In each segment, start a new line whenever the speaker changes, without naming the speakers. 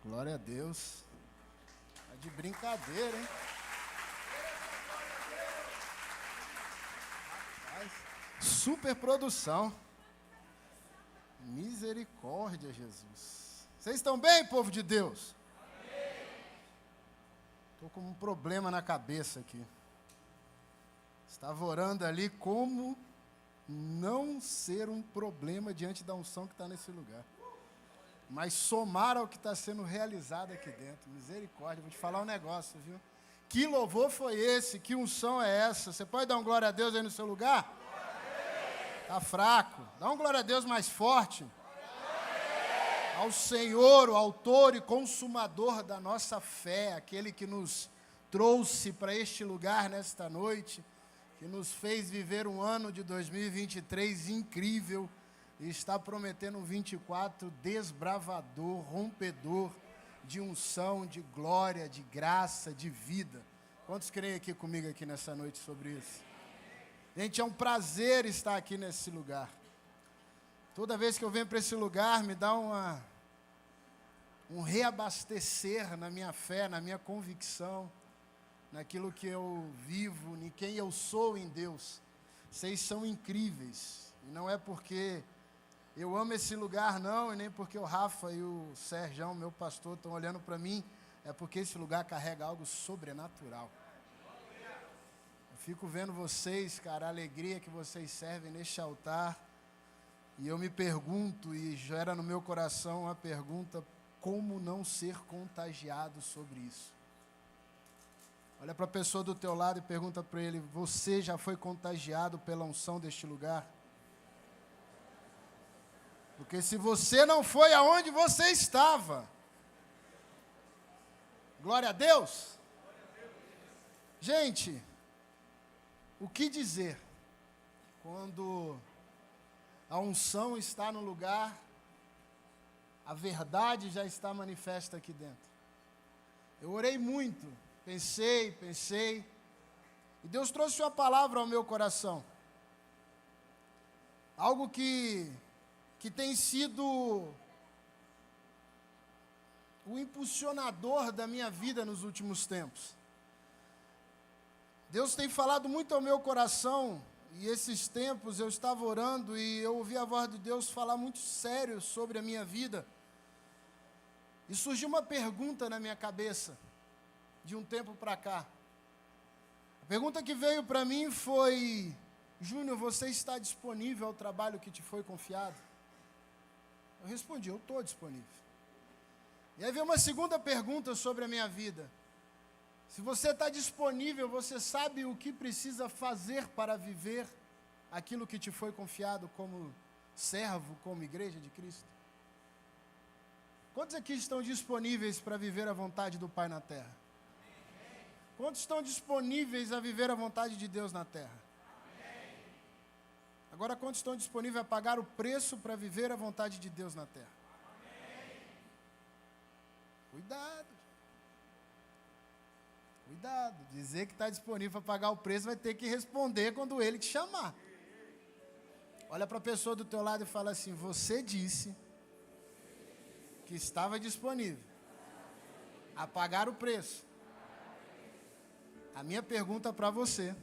Glória a Deus. Tá de brincadeira, hein? Rapaz, super produção. Misericórdia, Jesus. Vocês estão bem, povo de Deus? Estou com um problema na cabeça aqui. Estava orando ali como não ser um problema diante da unção que está nesse lugar. Mas somar ao que está sendo realizado aqui dentro. Misericórdia, vou te falar um negócio, viu? Que louvor foi esse? Que unção é essa? Você pode dar um glória a Deus aí no seu lugar? Está fraco. Dá um glória a Deus mais forte. Ao Senhor, o autor e consumador da nossa fé, aquele que nos trouxe para este lugar nesta noite, que nos fez viver um ano de 2023 incrível e está prometendo um 24 desbravador, rompedor de unção, de glória, de graça, de vida. Quantos creem aqui comigo aqui nessa noite sobre isso? Gente, é um prazer estar aqui nesse lugar. Toda vez que eu venho para esse lugar, me dá um reabastecer na minha fé, na minha convicção, naquilo que eu vivo, em quem eu sou em Deus. Vocês são incríveis. E não é porque eu amo esse lugar, não, e nem porque o Rafa e o Serjão, meu pastor, estão olhando para mim, é porque esse lugar carrega algo sobrenatural. Eu fico vendo vocês, cara, a alegria que vocês servem neste altar, e eu me pergunto, e gera no meu coração a pergunta, como não ser contagiado sobre isso? Olha para a pessoa do teu lado e pergunta para ele, você já foi contagiado pela unção deste lugar? Porque se você não foi aonde você estava, glória a Deus. Gente, o que dizer quando a unção está no lugar, a verdade já está manifesta aqui dentro? Eu orei muito, pensei, e Deus trouxe uma palavra ao meu coração. Algo que tem sido o impulsionador da minha vida nos últimos tempos. Deus tem falado muito ao meu coração, e esses tempos eu estava orando e eu ouvi a voz de Deus falar muito sério sobre a minha vida. E surgiu uma pergunta na minha cabeça, de um tempo para cá. A pergunta que veio para mim foi, Júnior, você está disponível ao trabalho que te foi confiado? Eu respondi, eu estou disponível. E aí veio uma segunda pergunta sobre a minha vida. Se você está disponível, você sabe o que precisa fazer para viver aquilo que te foi confiado como servo, como igreja de Cristo? Quantos aqui estão disponíveis para viver a vontade do Pai na terra? Quantos estão disponíveis a viver a vontade de Deus na terra? Agora, quantos estão disponíveis a pagar o preço para viver a vontade de Deus na terra? Cuidado. Cuidado. Dizer que está disponível para pagar o preço, vai ter que responder quando Ele te chamar. Olha para a pessoa do teu lado e fala assim, você disse que estava disponível a pagar o preço. A minha pergunta para você,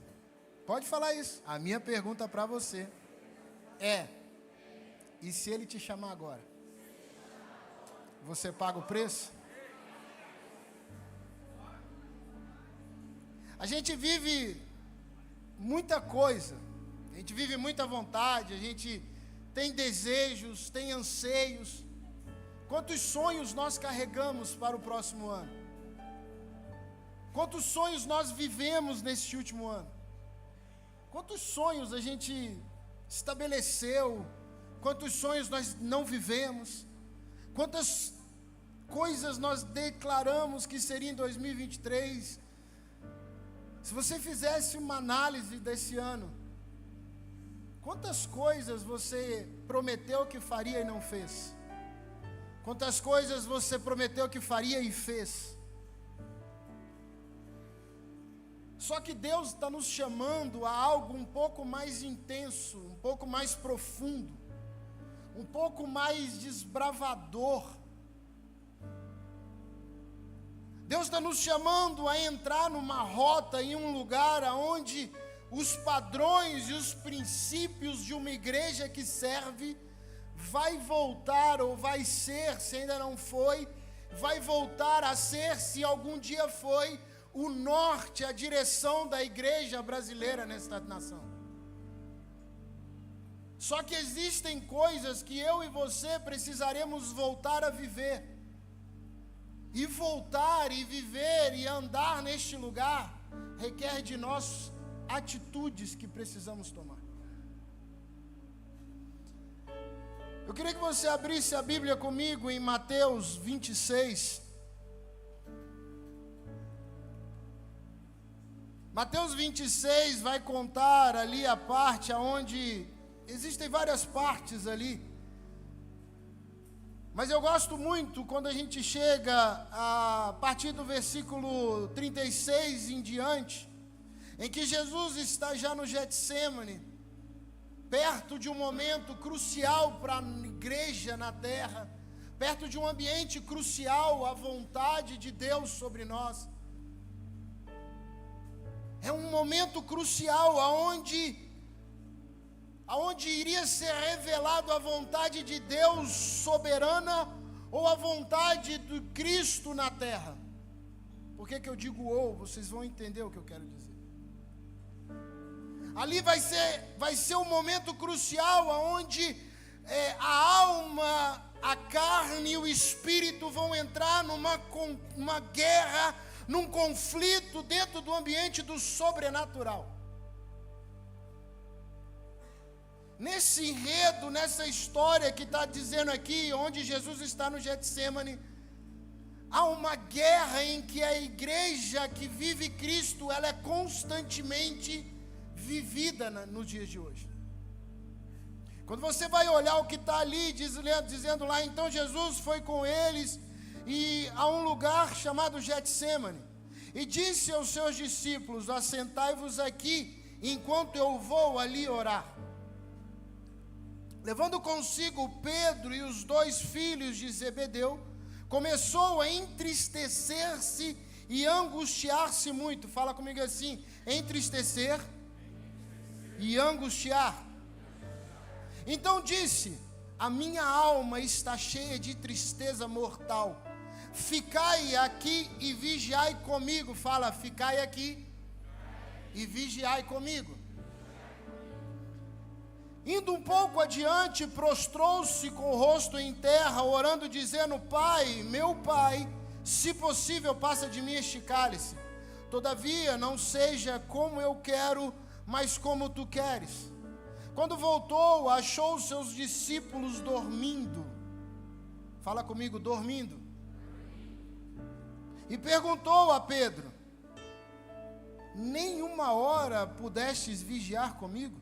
pode falar isso, a minha pergunta para você é, e se Ele te chamar agora? Você paga o preço? A gente vive muita coisa, a gente vive muita vontade, a gente tem desejos, tem anseios. Quantos sonhos nós carregamos para o próximo ano? Quantos sonhos nós vivemos neste último ano? Quantos sonhos a gente estabeleceu? Quantos sonhos nós não vivemos? Quantas coisas nós declaramos que seria em 2023? Se você fizesse uma análise desse ano, quantas coisas você prometeu que faria e não fez? Quantas coisas você prometeu que faria e fez? Só que Deus está nos chamando a algo um pouco mais intenso, um pouco mais profundo, um pouco mais desbravador. Deus está nos chamando a entrar numa rota, em um lugar onde os padrões e os princípios de uma igreja que serve vai voltar, ou vai ser, se ainda não foi, vai voltar a ser, se algum dia foi, o norte, a direção da igreja brasileira nesta nação. Só que existem coisas que eu e você precisaremos voltar a viver. E voltar e viver e andar neste lugar requer de nós atitudes que precisamos tomar. Eu queria que você abrisse a Bíblia comigo em Mateus 26. Mateus 26 vai contar ali a parte onde existem várias partes ali. Mas eu gosto muito quando a gente chega a partir do versículo 36 em diante, em que Jesus está já no Getsêmani, perto de um momento crucial para a igreja na terra, perto de um ambiente crucial, a vontade de Deus sobre nós. É um momento crucial aonde iria ser revelado a vontade de Deus soberana ou a vontade do Cristo na terra. Por que eu digo ou? Vocês vão entender o que eu quero dizer. Ali vai ser um momento crucial aonde a alma, a carne e o espírito vão entrar numa guerra, num conflito dentro do ambiente do sobrenatural. Nesse enredo, nessa história que está dizendo aqui, onde Jesus está no Getsêmani, há uma guerra em que a igreja que vive Cristo, ela é constantemente vivida nos dias de hoje. Quando você vai olhar o que está ali, dizendo lá, então Jesus foi com eles a um lugar chamado Getsêmani, e disse aos seus discípulos, assentai-vos aqui, enquanto eu vou ali orar. Levando consigo Pedro e os 2 filhos de Zebedeu, começou a entristecer-se e angustiar-se muito. Fala comigo assim: entristecer e angustiar. Então disse: a minha alma está cheia de tristeza mortal. Ficai aqui e vigiai comigo. Fala, ficai aqui e vigiai comigo. Indo um pouco adiante, prostrou-se com o rosto em terra, orando, dizendo: Pai, meu Pai, se possível, passa de mim este cálice. Todavia, não seja como eu quero, mas como tu queres. Quando voltou, achou seus discípulos dormindo. Fala comigo, dormindo. E perguntou a Pedro: nenhuma hora pudestes vigiar comigo?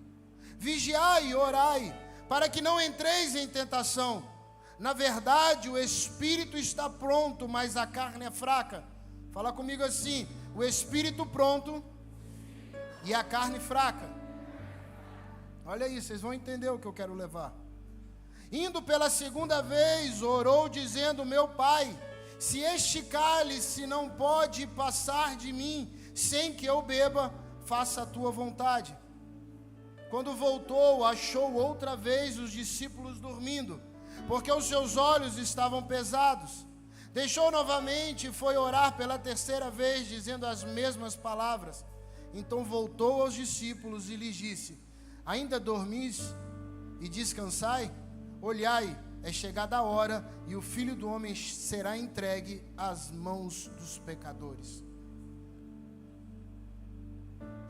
Vigiai e orai, para que não entreis em tentação. Na verdade, o espírito está pronto, mas a carne é fraca. Fala comigo assim: o espírito pronto e a carne fraca. Olha aí, vocês vão entender o que eu quero levar. Indo pela segunda vez, orou dizendo: meu Pai, se este cálice não pode passar de mim, sem que eu beba, faça a tua vontade. Quando voltou, achou outra vez os discípulos dormindo, porque os seus olhos estavam pesados. Deixou novamente e foi orar pela terceira vez, dizendo as mesmas palavras. Então voltou aos discípulos e lhes disse: ainda dormis e descansai? Olhai, é chegada a hora, e o Filho do Homem será entregue às mãos dos pecadores.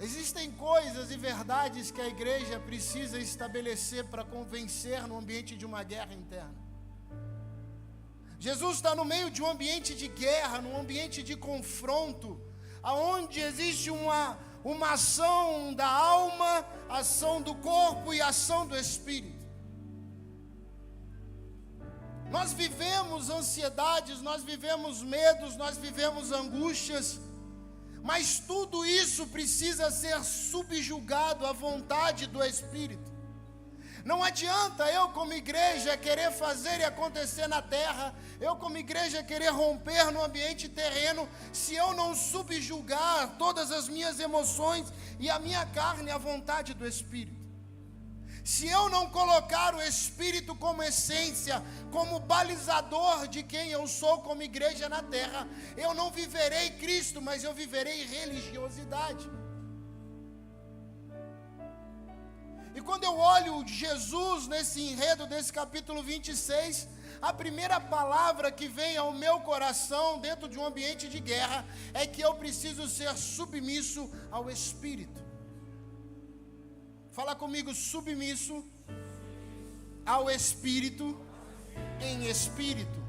Existem coisas e verdades que a igreja precisa estabelecer para convencer no ambiente de uma guerra interna. Jesus está no meio de um ambiente de guerra, num ambiente de confronto, aonde existe uma ação da alma, ação do corpo e ação do espírito. Nós vivemos ansiedades, nós vivemos medos, nós vivemos angústias, mas tudo isso precisa ser subjugado à vontade do Espírito. Não adianta eu como igreja querer fazer e acontecer na terra, eu como igreja querer romper no ambiente terreno, se eu não subjugar todas as minhas emoções e a minha carne à vontade do Espírito. Se eu não colocar o Espírito como essência, como balizador de quem eu sou como igreja na terra, eu não viverei Cristo, mas eu viverei religiosidade. E quando eu olho Jesus nesse enredo desse capítulo 26, a primeira palavra que vem ao meu coração dentro de um ambiente de guerra é que eu preciso ser submisso ao Espírito. Fala comigo, submisso ao Espírito em espírito.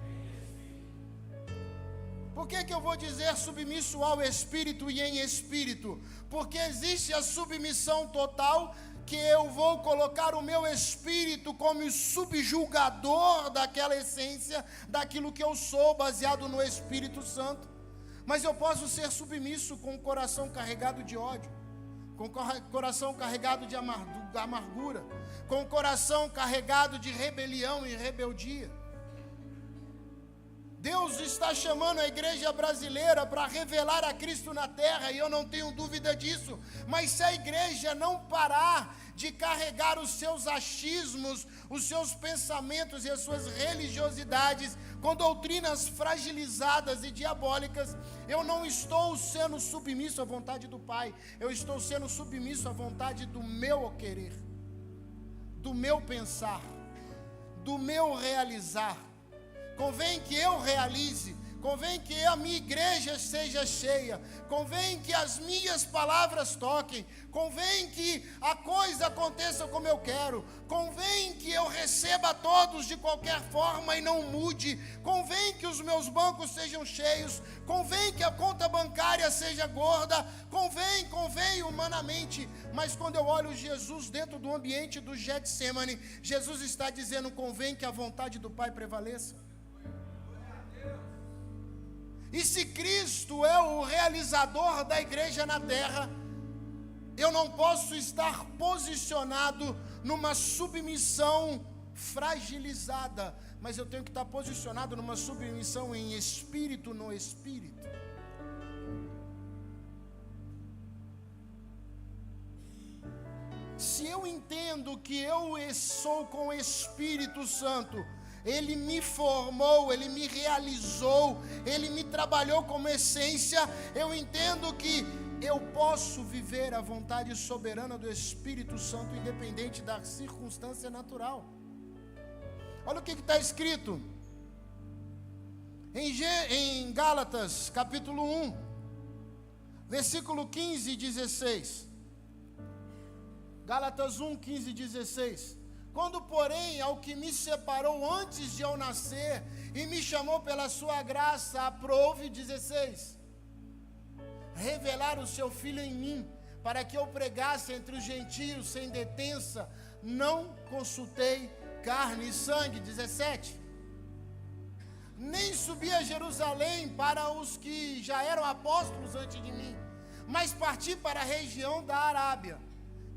Por que eu vou dizer submisso ao Espírito e em espírito? Porque existe a submissão total, que eu vou colocar o meu espírito como subjugador daquela essência, daquilo que eu sou, baseado no Espírito Santo. Mas eu posso ser submisso com o coração carregado de ódio, com o coração carregado de amargura, com o coração carregado de rebelião e rebeldia. Deus está chamando a igreja brasileira para revelar a Cristo na terra, e eu não tenho dúvida disso. Mas se a igreja não parar de carregar os seus achismos, os seus pensamentos e as suas religiosidades com doutrinas fragilizadas e diabólicas, eu não estou sendo submisso à vontade do Pai, eu estou sendo submisso à vontade do meu querer, do meu pensar, do meu realizar. Convém que eu realize, convém que a minha igreja seja cheia, convém que as minhas palavras toquem, convém que a coisa aconteça como eu quero, convém que eu receba todos de qualquer forma e não mude, convém que os meus bancos sejam cheios, convém que a conta bancária seja gorda, convém humanamente. Mas quando eu olho Jesus dentro do ambiente do Getsemane, Jesus está dizendo, convém que a vontade do Pai prevaleça. E se Cristo é o realizador da igreja na terra, eu não posso estar posicionado numa submissão fragilizada, mas eu tenho que estar posicionado numa submissão em espírito, no espírito. Se eu entendo que eu sou com o Espírito Santo, Ele me formou, Ele me realizou, Ele me trabalhou como essência, eu entendo que eu posso viver a vontade soberana do Espírito Santo, independente da circunstância natural. Olha o que está escrito em Gálatas, capítulo 1, versículo 15 e 16. Gálatas 1, 15 e 16. Quando, porém, ao que me separou antes de eu nascer e me chamou pela sua graça, aprove, 16, revelar o seu Filho em mim, para que eu pregasse entre os gentios sem detença, não consultei carne e sangue, 17. Nem subi a Jerusalém para os que já eram apóstolos antes de mim, mas parti para a região da Arábia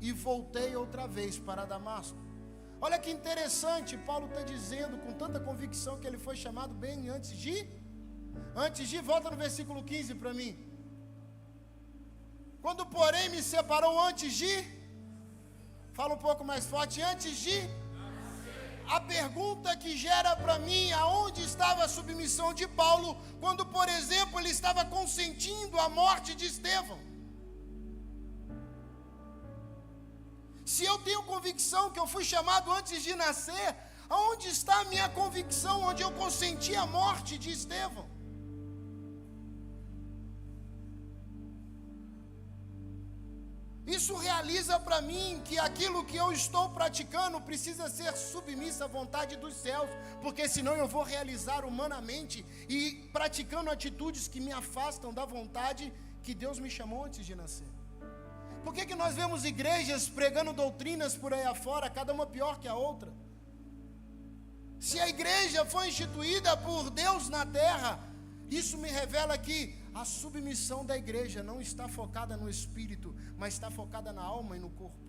e voltei outra vez para Damasco. Olha que interessante, Paulo está dizendo com tanta convicção que ele foi chamado bem antes de, volta no versículo 15 para mim. Quando, porém, me separou antes de, fala um pouco mais forte, antes de, a pergunta que gera para mim, aonde estava a submissão de Paulo, quando, por exemplo, ele estava consentindo a morte de Estevão. Se eu tenho convicção que eu fui chamado antes de nascer, aonde está a minha convicção onde eu consenti a morte de Estevão? Isso realiza para mim que aquilo que eu estou praticando precisa ser submisso à vontade dos céus, porque senão eu vou realizar humanamente e praticando atitudes que me afastam da vontade que Deus me chamou antes de nascer. Por que nós vemos igrejas pregando doutrinas por aí afora, cada uma pior que a outra? Se a igreja foi instituída por Deus na terra, isso me revela que a submissão da igreja não está focada no espírito, mas está focada na alma e no corpo.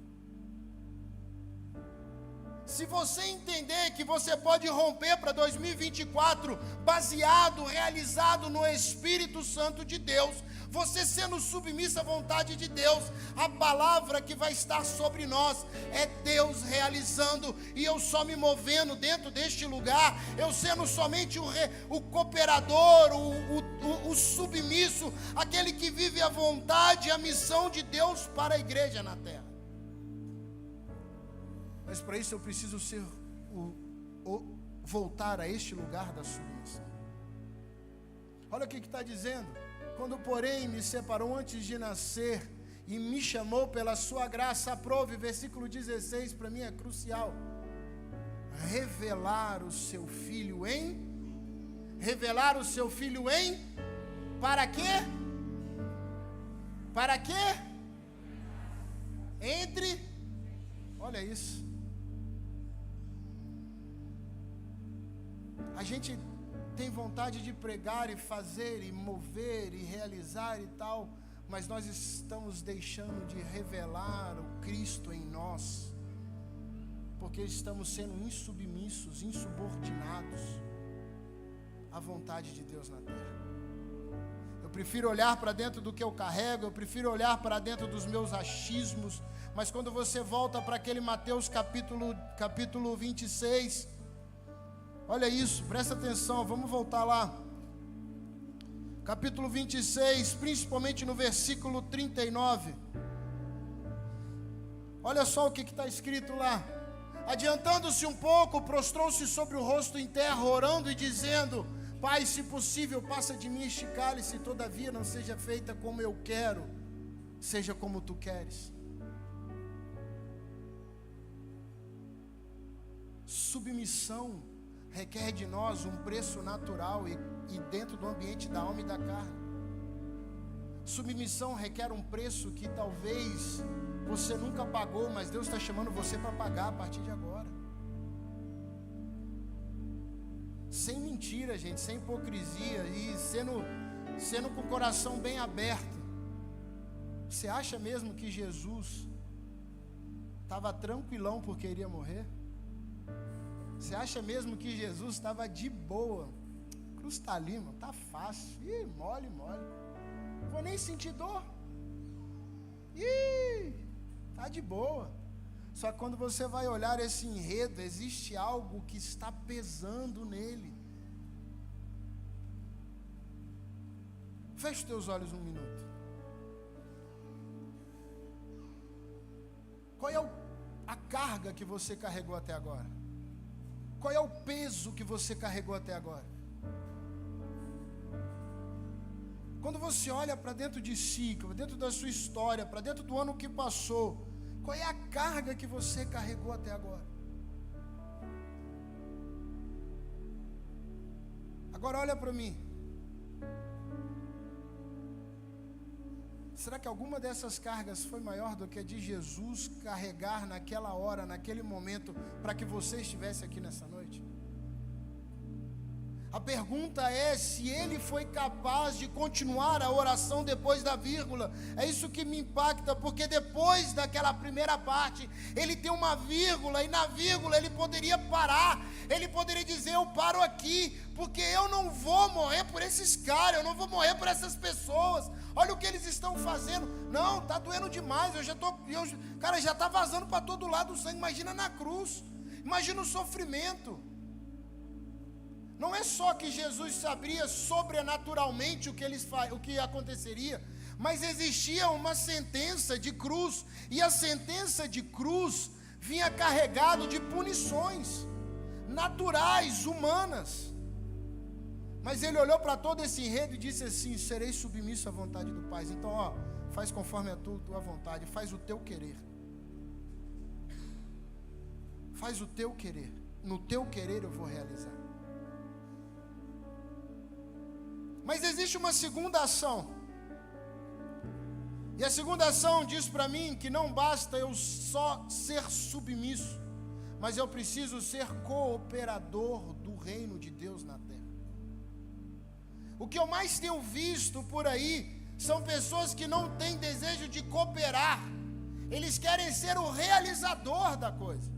Se você entender que você pode romper para 2024 baseado, realizado no Espírito Santo de Deus, você sendo submisso à vontade de Deus, a palavra que vai estar sobre nós é Deus realizando, e eu só me movendo dentro deste lugar, eu sendo somente o cooperador, o submisso, aquele que vive a vontade e a missão de Deus para a igreja na terra. Mas para isso eu preciso voltar a este lugar da submissão. Olha o que está dizendo: quando porém me separou antes de nascer e me chamou pela sua graça, aprove, versículo 16, para mim é crucial, revelar o seu filho para quê? Para quê? Olha isso. A gente tem vontade de pregar e fazer e mover e realizar e tal, mas nós estamos deixando de revelar o Cristo em nós, porque estamos sendo insubmissos, insubordinados à vontade de Deus na terra. Eu prefiro olhar para dentro do que eu carrego, eu prefiro olhar para dentro dos meus achismos, mas quando você volta para aquele Mateus capítulo 26, olha isso, presta atenção, vamos voltar lá. Capítulo 26, principalmente no versículo 39. Olha só o que está escrito lá. Adiantando-se um pouco, prostrou-se sobre o rosto em terra, orando e dizendo: Pai, se possível, passa de mim este cálice, todavia não seja feita como eu quero, seja como tu queres. Submissão requer de nós um preço natural e dentro do ambiente da alma e da carne. Submissão requer um preço que talvez você nunca pagou, mas Deus está chamando você para pagar a partir de agora. Sem mentira, gente, sem hipocrisia e sendo com o coração bem aberto. Você acha mesmo que Jesus estava tranquilão porque iria morrer? Você acha mesmo que Jesus estava de boa? Cruz está ali, mano, tá fácil. Ih, mole. Não vou nem sentir dor. Ih, tá de boa. Só que quando você vai olhar esse enredo, existe algo que está pesando nele. Feche os teus olhos um minuto. Qual é a carga que você carregou até agora? Qual é o peso que você carregou até agora? Quando você olha para dentro de si, para dentro da sua história, para dentro do ano que passou, qual é a carga que você carregou até agora? Agora olha para mim. Será que alguma dessas cargas foi maior do que a de Jesus carregar naquela hora, naquele momento, para que você estivesse aqui nessa noite? A pergunta é se ele foi capaz de continuar a oração depois da vírgula. É isso que me impacta, porque depois daquela primeira parte, ele tem uma vírgula, e na vírgula ele poderia parar, ele poderia dizer: eu paro aqui, porque eu não vou morrer por esses caras, eu não vou morrer por essas pessoas, olha o que eles estão fazendo. Não, está doendo demais, cara, já está vazando para todo lado o sangue. Imagina na cruz, imagina o sofrimento. Não é só que Jesus sabia sobrenaturalmente o que aconteceria, mas existia uma sentença de cruz, e a sentença de cruz vinha carregado de punições naturais, humanas. Mas ele olhou para todo esse enredo e disse assim: serei submisso à vontade do Pai. Então, faz conforme a tua vontade, faz o teu querer. Faz o teu querer, no teu querer eu vou realizar. Mas existe uma segunda ação. E a segunda ação diz para mim que não basta eu só ser submisso, mas eu preciso ser cooperador do reino de Deus na terra. O que eu mais tenho visto por aí são pessoas que não têm desejo de cooperar. Eles querem ser o realizador da coisa.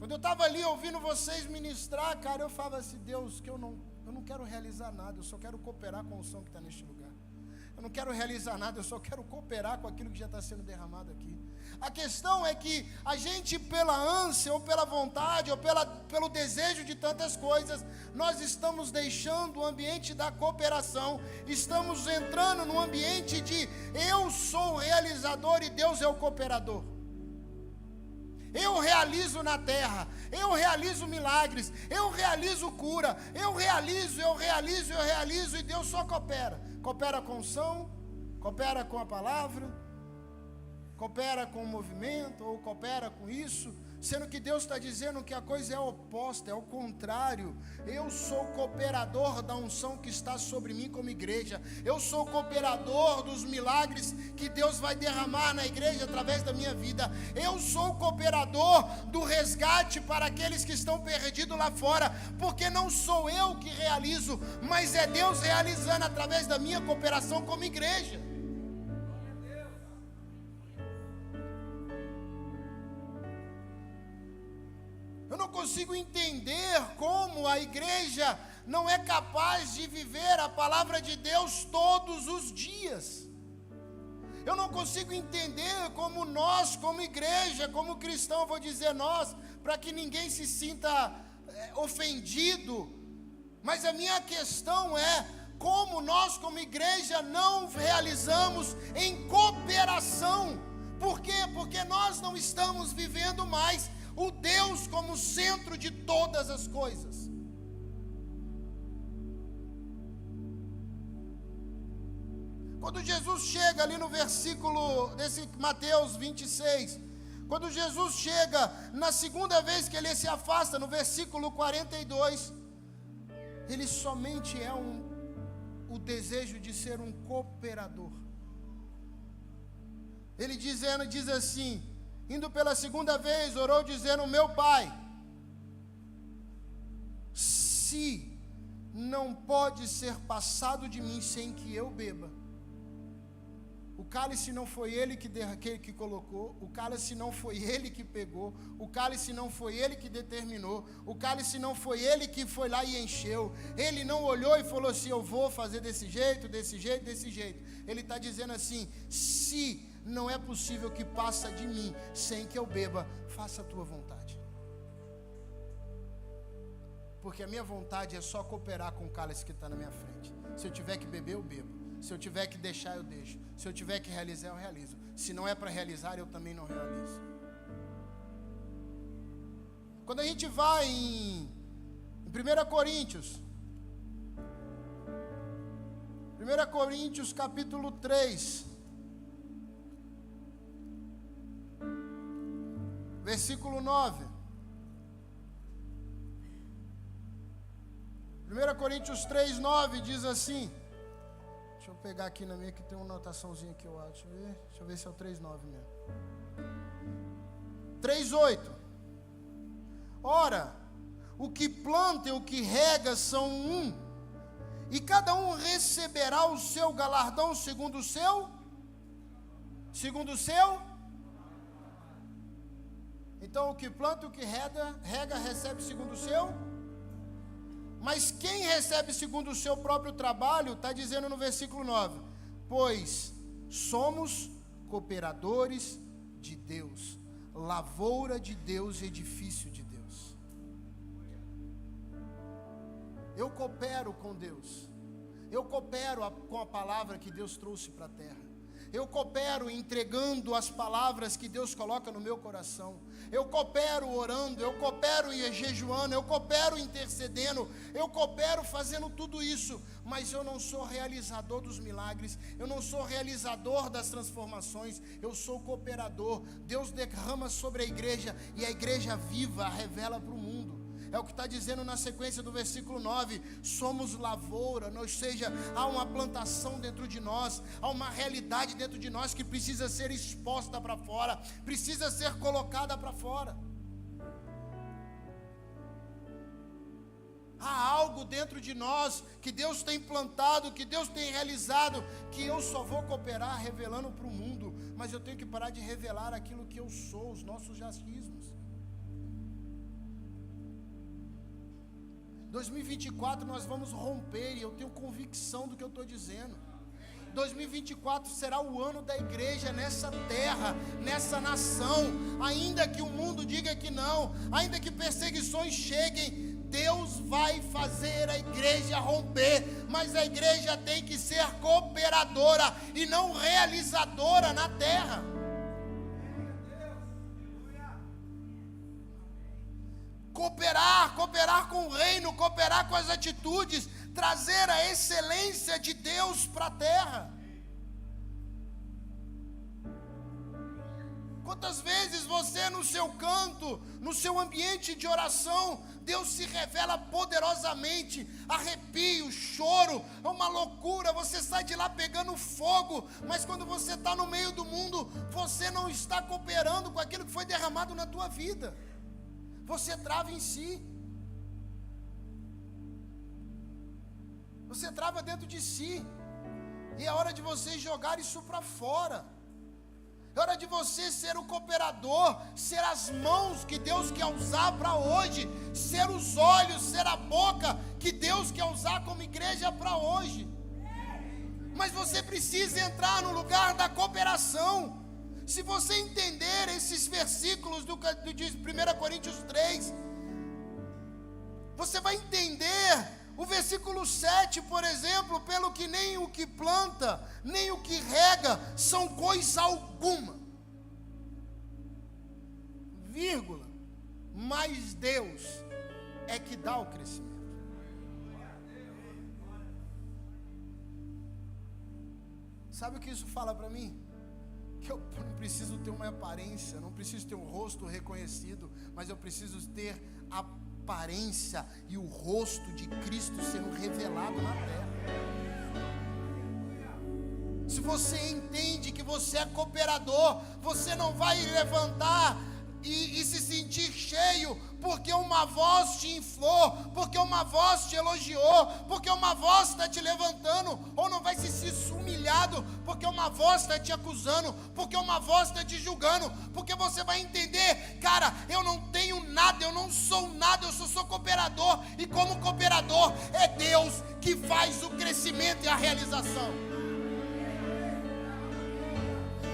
Quando eu estava ali ouvindo vocês ministrar, cara, eu falava assim, Deus, que eu não quero realizar nada, eu só quero cooperar com a unção que está neste lugar. Eu não quero realizar nada, eu só quero cooperar com aquilo que já está sendo derramado aqui. A questão é que a gente, pela ânsia, ou pela vontade, ou pelo desejo de tantas coisas, nós estamos deixando o ambiente da cooperação, estamos entrando no ambiente de eu sou o realizador e Deus é o cooperador. Eu realizo na terra, eu realizo milagres, eu realizo cura, eu realizo e Deus só coopera. Coopera com unção, coopera com a palavra, coopera com o movimento, ou coopera com isso, sendo que Deus está dizendo que a coisa é oposta, é o contrário. Eu sou cooperador da unção que está sobre mim como igreja, eu sou cooperador dos milagres que Deus vai derramar na igreja através da minha vida, eu sou cooperador do resgate para aqueles que estão perdidos lá fora, porque não sou eu que realizo, mas é Deus realizando através da minha cooperação como igreja. Eu não consigo entender como a igreja não é capaz de viver a palavra de Deus todos os dias. Eu não consigo entender como nós, como igreja, como cristão, vou dizer nós, para que ninguém se sinta ofendido, mas a minha questão é como nós, como igreja, não realizamos em cooperação. Por quê? Porque nós não estamos vivendo mais o Deus como centro de todas as coisas. Quando Jesus chega ali no versículo desse Mateus 26, quando Jesus chega na segunda vez que ele se afasta, no versículo 42, ele somente é o desejo de ser um cooperador. Ele diz assim, indo pela segunda vez, orou dizendo, meu Pai, se não pode ser passado de mim sem que eu beba, o cálice não foi ele que colocou, o cálice não foi ele que pegou, o cálice não foi ele que determinou, o cálice não foi ele que foi lá e encheu, ele não olhou e falou assim, eu vou fazer desse jeito, desse jeito, desse jeito. Ele está dizendo assim, se não é possível que passe de mim sem que eu beba, faça a tua vontade. Porque a minha vontade é só cooperar com o cálice que está na minha frente. Se eu tiver que beber, eu bebo. Se eu tiver que deixar, eu deixo. Se eu tiver que realizar, eu realizo. Se não é para realizar, eu também não realizo. Quando a gente vai em 1 Coríntios capítulo 3, versículo 9. 1 Coríntios 3, 9 diz assim. Deixa eu pegar aqui na minha, que tem uma anotaçãozinha aqui, eu acho. Deixa eu ver se é o 3,9 mesmo. 3,8. Ora, o que planta e o que rega são um, e cada um receberá o seu galardão segundo o seu. Então, o que planta e o que rega recebe segundo o seu. Mas quem recebe segundo o seu próprio trabalho, está dizendo no versículo 9, pois somos cooperadores de Deus, lavoura de Deus e edifício de Deus. Eu coopero com Deus, eu coopero com a palavra que Deus trouxe para a terra. Eu coopero entregando as palavras que Deus coloca no meu coração. Eu coopero orando, eu coopero jejuando, eu coopero intercedendo, eu coopero fazendo tudo isso. Mas eu não sou realizador dos milagres, eu não sou realizador das transformações, eu sou cooperador. Deus derrama sobre a igreja e a igreja viva a revela para o mundo. É o que está dizendo na sequência do versículo 9, somos lavoura, ou seja, há uma plantação dentro de nós, há uma realidade dentro de nós que precisa ser exposta para fora, precisa ser colocada para fora. Há algo dentro de nós que Deus tem plantado, que Deus tem realizado, que eu só vou cooperar revelando para o mundo, mas eu tenho que parar de revelar aquilo que eu sou, os nossos achismos. 2024 nós vamos romper, e eu tenho convicção do que eu estou dizendo. 2024 será o ano da igreja nessa terra, nessa nação. Ainda que o mundo diga que não, ainda que perseguições cheguem, Deus vai fazer a igreja romper. Mas a igreja tem que ser cooperadora e não realizadora na terra. Cooperar com o reino, cooperar com as atitudes, trazer a excelência de Deus para a terra. Quantas vezes você no seu canto, no seu ambiente de oração, Deus se revela poderosamente, arrepio, choro, é uma loucura, você sai de lá pegando fogo, mas quando você está no meio do mundo, você não está cooperando com aquilo que foi derramado na tua vida. Você trava em si. Você trava dentro de si. E é hora de você jogar isso para fora. É hora de você ser o cooperador, ser as mãos que Deus quer usar para hoje, ser os olhos, ser a boca que Deus quer usar como igreja para hoje. Mas você precisa entrar no lugar da cooperação. Se você entender esses versículos de 1 Coríntios 3, você vai entender o versículo 7, por exemplo, pelo que nem o que planta, nem o que rega, são coisa alguma, vírgula, mas Deus é que dá o crescimento. Sabe o que isso fala para mim? Que eu não preciso ter uma aparência, não preciso ter um rosto reconhecido, mas eu preciso ter a aparência e o rosto de Cristo sendo revelado na terra. Se você entende que você é cooperador, você não vai levantar e se sentir cheio, porque uma voz te inflou, porque uma voz te elogiou, porque uma voz está te levantando, ou não vai se sentir humilhado, porque uma voz está te acusando, porque uma voz está te julgando, porque você vai entender, cara, eu não tenho nada, eu não sou nada, eu só sou cooperador, e como cooperador, é Deus que faz o crescimento e a realização.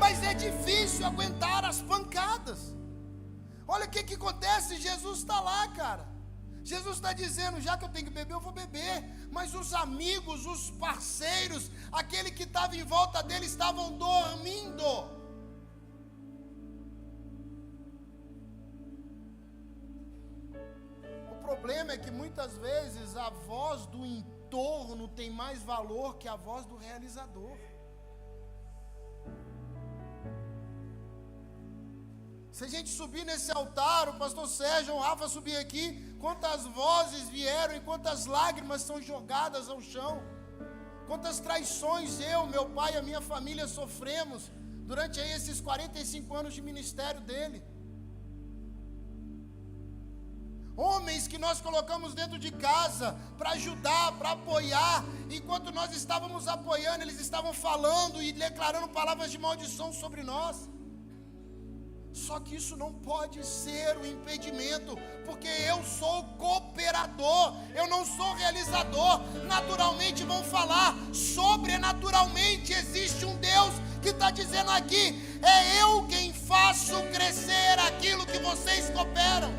Mas é difícil aguentar as pancadas. Olha o que acontece, Jesus está lá, cara. Jesus está dizendo, já que eu tenho que beber, eu vou beber. Mas os amigos, os parceiros, aquele que estava em volta dele, estavam dormindo. O problema é que muitas vezes a voz do entorno tem mais valor que a voz do realizador. Se a gente subir nesse altar, o pastor Sérgio, o Rafa subir aqui, quantas vozes vieram e quantas lágrimas são jogadas ao chão, quantas traições eu, meu pai e a minha família sofremos durante aí esses 45 anos de ministério dele. Homens que nós colocamos dentro de casa para ajudar, para apoiar, enquanto nós estávamos apoiando, eles estavam falando e declarando palavras de maldição sobre nós. Só que isso não pode ser um impedimento, porque eu sou cooperador, eu não sou realizador. Naturalmente vão falar, sobrenaturalmente existe um Deus que está dizendo aqui, é eu quem faço crescer aquilo que vocês cooperam,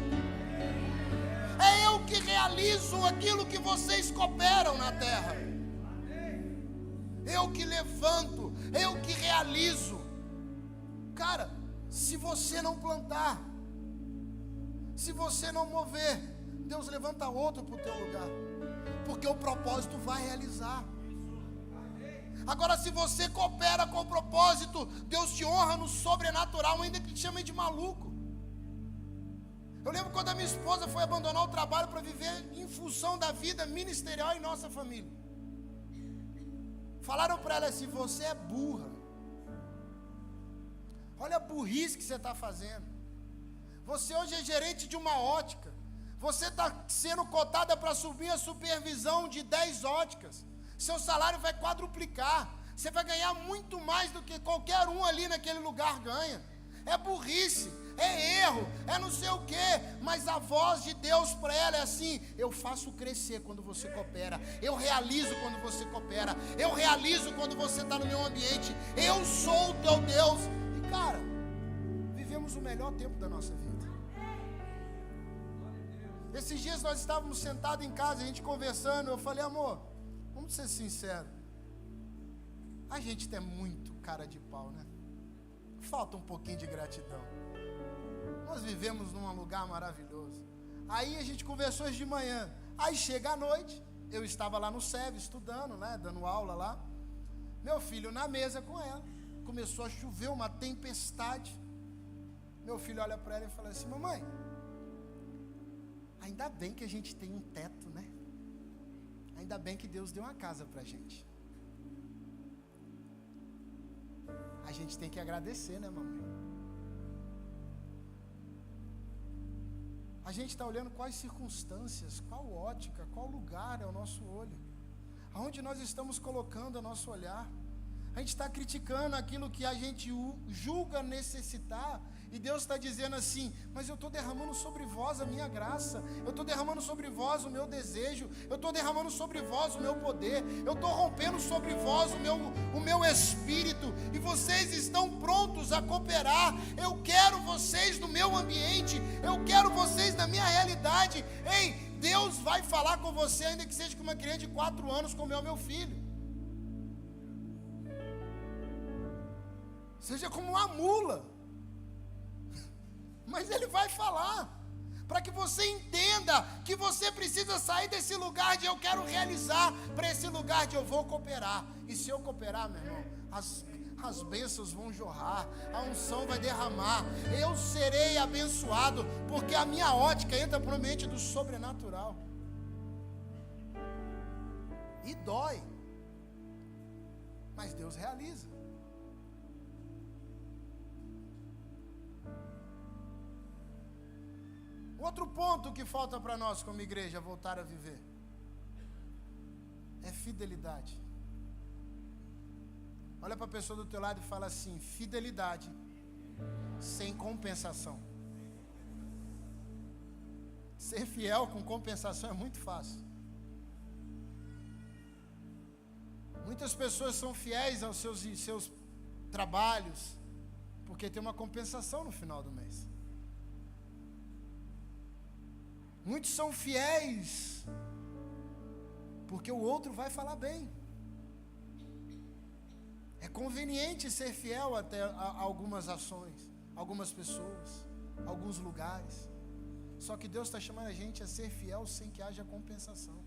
é eu que realizo aquilo que vocês cooperam na terra, eu que levanto, eu que realizo. Cara, se você não plantar, se você não mover, Deus levanta outro para o teu lugar, porque o propósito vai realizar. Agora, se você coopera com o propósito, Deus te honra no sobrenatural, ainda que te chamem de maluco. Eu lembro quando a minha esposa foi abandonar o trabalho para viver em função da vida ministerial em nossa família. Falaram para ela assim, você é burra. Olha a burrice que você está fazendo. Você hoje é gerente de uma ótica. Você está sendo cotada para assumir a supervisão de 10 óticas. Seu salário vai quadruplicar. Você vai ganhar muito mais do que qualquer um ali naquele lugar ganha. É burrice. é erro, é não sei o quê, mas a voz de Deus para ela é assim: eu faço crescer quando você coopera, eu realizo quando você coopera, eu realizo quando você está no meu ambiente, eu sou o teu Deus. E cara, vivemos o melhor tempo da nossa vida. Esses dias nós estávamos sentados em casa, a gente conversando, eu falei: amor, vamos ser sinceros, a gente tem muito cara de pau, né? Falta um pouquinho de gratidão. Nós vivemos num lugar maravilhoso. Aí a gente conversou hoje de manhã, aí chega a noite, eu estava lá no SEV estudando, né, dando aula lá, meu filho na mesa com ela, começou a chover, uma tempestade. Meu filho olha para ela e fala assim: mamãe, ainda bem que a gente tem um teto, né? Ainda bem que Deus deu uma casa pra gente. A gente tem que agradecer, né, mamãe? A gente está olhando quais circunstâncias, qual ótica, qual lugar é o nosso olho, aonde nós estamos colocando o nosso olhar. A gente está criticando aquilo que a gente julga necessitar, e Deus está dizendo assim: mas eu estou derramando sobre vós a minha graça, eu estou derramando sobre vós o meu desejo, eu estou derramando sobre vós o meu poder, eu estou rompendo sobre vós o meu espírito, e vocês estão prontos a cooperar. Eu quero vocês no meu ambiente, eu quero vocês na minha realidade. Ei, Deus vai falar com você, ainda que seja com uma criança de 4 anos, como é o meu filho, seja como uma mula, mas Ele vai falar, para que você entenda que você precisa sair desse lugar de eu quero realizar, para esse lugar de eu vou cooperar. E se eu cooperar, meu irmão, as bênçãos vão jorrar, a unção vai derramar, eu serei abençoado, porque a minha ótica entra para o ambiente do sobrenatural. E dói, mas Deus realiza. Outro ponto que falta para nós como igreja voltar a viver é fidelidade. Olha para a pessoa do teu lado e fala assim: fidelidade sem compensação. Ser fiel com compensação é muito fácil. Muitas pessoas são fiéis aos seus trabalhos porque tem uma compensação no final do mês. Muitos são fiéis porque o outro vai falar bem. É conveniente ser fiel até a algumas ações, algumas pessoas, alguns lugares. Só que Deus está chamando a gente a ser fiel sem que haja compensação.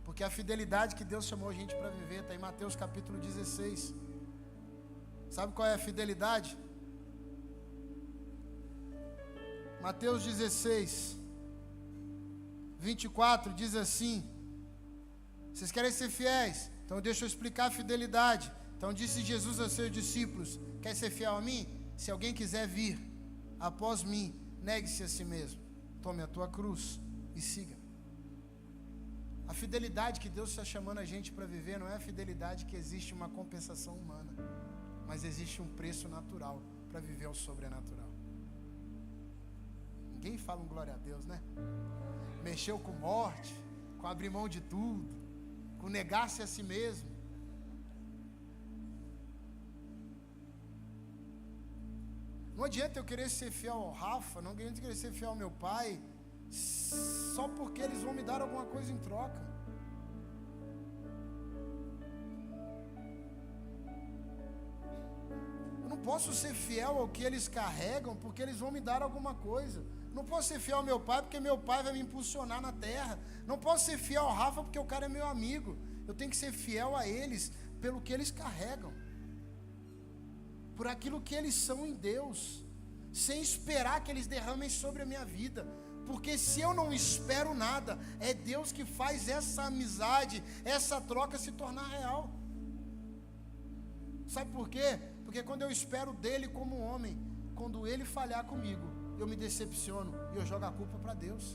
Porque a fidelidade que Deus chamou a gente para viver está em Mateus capítulo 16. Sabe qual é a fidelidade? Mateus 16, 24 diz assim: vocês querem ser fiéis? Então deixa eu explicar a fidelidade. Então disse Jesus aos seus discípulos: quer ser fiel a mim? Se alguém quiser vir após mim, negue-se a si mesmo, tome a tua cruz e siga. A fidelidade que Deus está chamando a gente para viver não é a fidelidade que existe uma compensação humana, mas existe um preço natural para viver o sobrenatural. Ninguém fala um glória a Deus, né? Mexeu com morte, com abrir mão de tudo, com negar-se a si mesmo. Não adianta eu querer ser fiel ao Rafa, não adianta eu querer ser fiel ao meu pai, só porque eles vão me dar alguma coisa em troca. Eu não posso ser fiel ao que eles carregam, porque eles vão me dar alguma coisa. Não posso ser fiel ao meu pai, porque meu pai vai me impulsionar na terra. Não posso ser fiel ao Rafa, porque o cara é meu amigo. Eu tenho que ser fiel a eles, pelo que eles carregam, por aquilo que eles são em Deus, sem esperar que eles derramem sobre a minha vida. Porque se eu não espero nada, é Deus que faz essa amizade, essa troca se tornar real. Sabe por quê? Porque quando eu espero dele como homem, quando ele falhar comigo, eu me decepciono e eu jogo a culpa para Deus.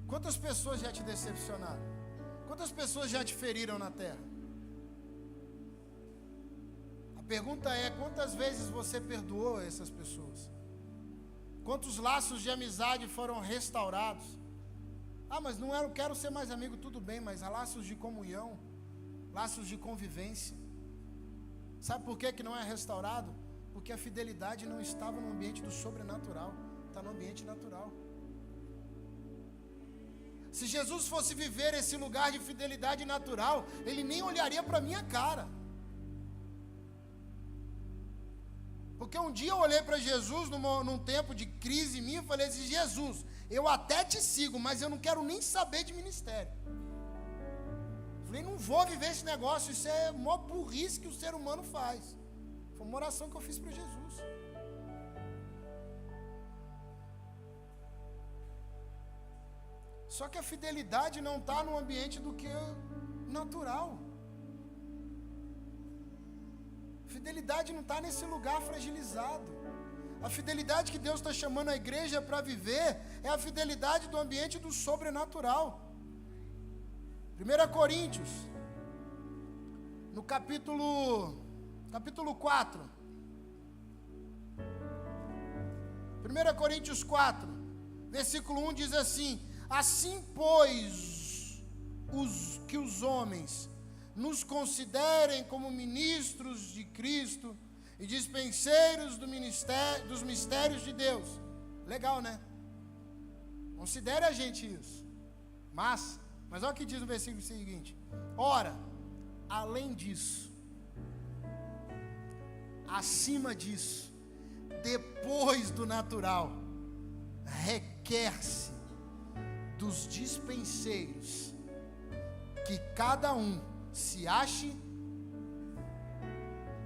Quantas pessoas já te decepcionaram? Quantas pessoas já te feriram na terra? pergunta é: quantas vezes você perdoou essas pessoas? Quantos laços de amizade foram restaurados? Ah, mas não quero ser mais amigo, tudo bem, mas há laços de comunhão, laços de convivência. Sabe por que não é restaurado? Porque a fidelidade não estava no ambiente do sobrenatural, está no ambiente natural. Se Jesus fosse viver esse lugar de fidelidade natural, ele nem olharia para a minha cara. Porque um dia eu olhei para Jesus num tempo de crise minha e falei assim: Jesus, eu até te sigo, mas eu não quero nem saber de ministério. Falei, não vou viver esse negócio, isso é a maior burrice que o ser humano faz. Foi uma oração que eu fiz para Jesus. Só que a fidelidade não está no ambiente do que é natural. Fidelidade não está nesse lugar fragilizado. A fidelidade que Deus está chamando a igreja para viver é a fidelidade do ambiente do sobrenatural. 1 Coríntios, no capítulo 4. 1 Coríntios 4, versículo 1 diz assim: assim, pois, os homens nos considerem como ministros de Cristo e dispenseiros dos mistérios de Deus. Legal, né? Considere a gente isso. Mas olha o que diz no versículo seguinte: ora, além disso, acima disso, depois do natural, requer-se dos dispenseiros que cada um se ache.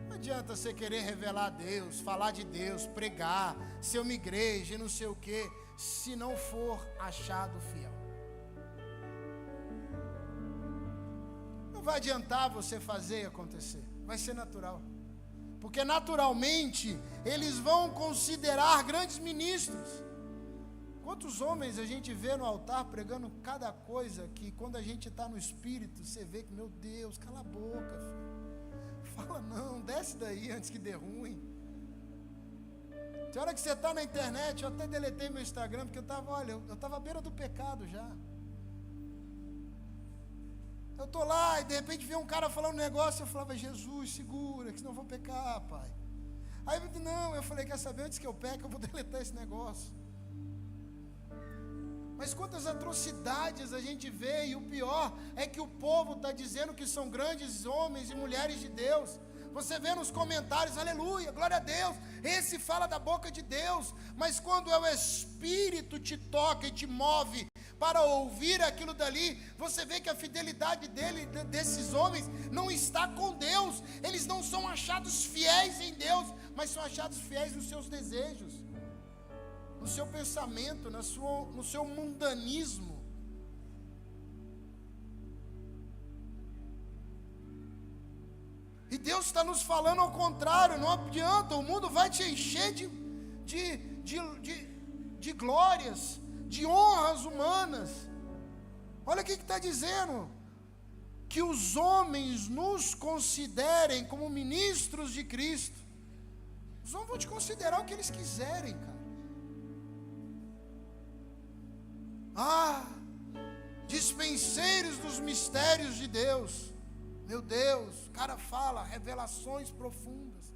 Não adianta você querer revelar a Deus, falar de Deus, pregar, ser uma igreja e não sei o que, se não for achado fiel. Não vai adiantar você fazer acontecer, vai ser natural. Porque naturalmente eles vão considerar grandes ministros. Quantos homens a gente vê no altar pregando cada coisa que quando a gente está no espírito, você vê que, meu Deus, cala a boca, filho. Fala não, desce daí antes que dê ruim. Tem hora que você está na internet, eu até deletei meu Instagram, porque eu estava à beira do pecado já. Eu estou lá e de repente vem um cara falando um negócio, eu falava: Jesus, segura, que senão eu vou pecar, pai. Aí eu falei, quer saber, antes que eu peque, eu vou deletar esse negócio. Mas quantas atrocidades a gente vê, e o pior é que o povo está dizendo que são grandes homens e mulheres de Deus. Você vê nos comentários, aleluia, glória a Deus, esse fala da boca de Deus, mas quando é o Espírito te toca e te move para ouvir aquilo dali, você vê que a fidelidade desses homens não está com Deus. Eles não são achados fiéis em Deus, mas são achados fiéis nos seus desejos, no seu pensamento, no seu mundanismo. E Deus está nos falando ao contrário. Não adianta, o mundo vai te encher de glórias, de honras humanas. Olha o que está dizendo: que os homens nos considerem como ministros de Cristo. Os homens vão te considerar o que eles quiserem, cara. Dispenseiros dos mistérios de Deus. Meu Deus, o cara fala revelações profundas.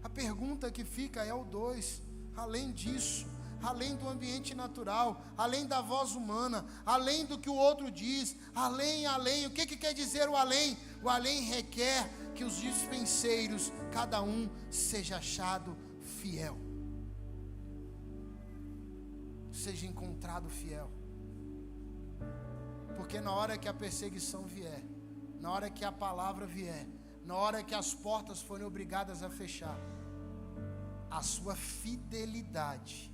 A pergunta que fica é o 2. Além disso, além do ambiente natural, além da voz humana, além do que o outro diz, além, o que quer dizer o além? O além requer que os dispenseiros, cada um, seja achado fiel. Seja encontrado fiel. Porque na hora que a perseguição vier, na hora que a palavra vier, na hora que as portas forem obrigadas a fechar, a sua fidelidade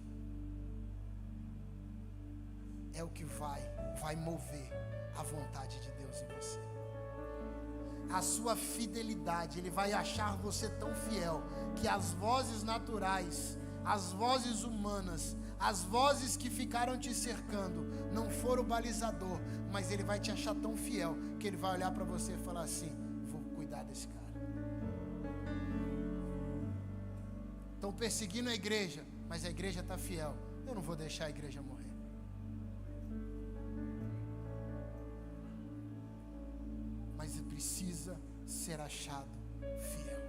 é o que vai mover a vontade de Deus em você. A sua fidelidade, Ele vai achar você tão fiel que as vozes naturais, as vozes humanas, as vozes que ficaram te cercando não foram o balizador, mas Ele vai te achar tão fiel que Ele vai olhar para você e falar assim: vou cuidar desse cara. Estão perseguindo a igreja, mas a igreja está fiel. Eu não vou deixar a igreja morrer. Mas precisa ser achado fiel.